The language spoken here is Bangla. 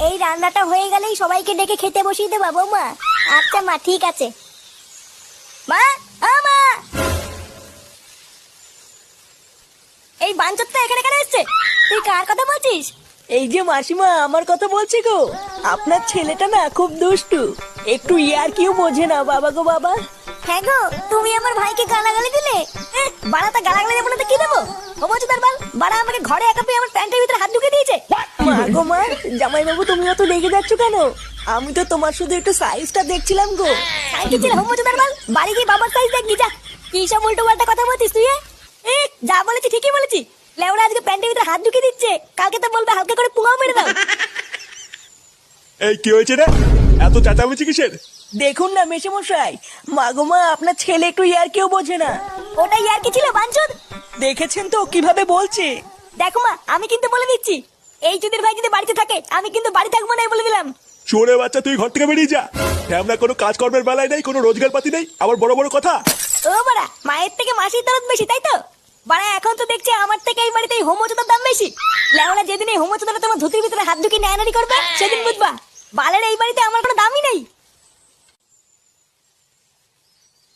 এই রান্নাটা হয়ে গেলেই সবাইকে ডেকে খেতে বসিয়ে দেবা বৌমা। আচ্ছা মা, ঠিক আছে। মা, মা, এই বাঞ্চতটা এখানে কেন এসছে? তুই কার কথা বলছিস? এই যে মাসিমা, আমার কথা বলছি গো। আপনার ছেলেটা না খুব দুষ্টু, একটু ইয়ার কিউ বোঝে না বাবা গো বাবা। হ্যাঁ গো, তুমি আমার ভাইকে গালাগালি দিলে। বাড়াটা গালাগালি দেবো না তো কি দেবো? ও বলছো তার বাল, বাড়া আমাকে ঘরে একা পেয়ে আমার প্যান্টের ভিতরে হাত ঢুকে দিয়েছে। মা গো মা, জামাই বাবু তুমি অত রেগে যাচ্ছ কেন? আমি তো তোমার শুধু একটু সাইজটা দেখছিলাম গো। সাইজ ছিল হোম বলছো তার বাল, বাড়ি গিয়ে বাবার সাইজ দেখবি যা। কি সব উল্টো পাল্টা কথা বলছিস তুই? যা বলেছি ঠিকই বলেছি। লেওরা আজকে প্যান্টের ভিতরে হাত ঢুকে দিচ্ছে, কালকে তো বলবে হালকা করে পুঙাও মেরে দাও। এই কি হয়েছে রে? এত চেঁচামেচি কিসের? দেখুন না মেশামশাই, মা গো মা, আপনার ছেলে একটু ইয়ার কিউ বোঝে না। ওটাই আর কি ছিল বাঞ্চুদ? দেখেছেন তো কিভাবে বলছে। দেখো মা, আমি কিন্তু বলে দিচ্ছি, এই চুদির ভাই যদি বাড়িতে থাকে আমি কিন্তু বাড়ি থাকবো না, বলে দিলাম। চোরে বাচ্চা, তুই ঘর থেকে বেরিয়ে যা। আমরা কোনো কাজকর্মের বেলায় নেই, কোনো রোজগার পাতি নেই, আবার বড় বড় কথা। ও বাড়া, মায়ের থেকে মাসির দরদ বেশি, তাই তো? বাড়া এখন তো দেখছি আমার থেকে এই বাড়িতে হোমোচোদার দাম বেশি। লেওরা যেদিন এই হোমোচোদাটা তোমার ধুতির ভিতরে হাত ঢুকিয়ে নেয়ানারি করবে সেদিন বুঝবা বালের এই বাড়িতে আমার কোনো দামই নেই।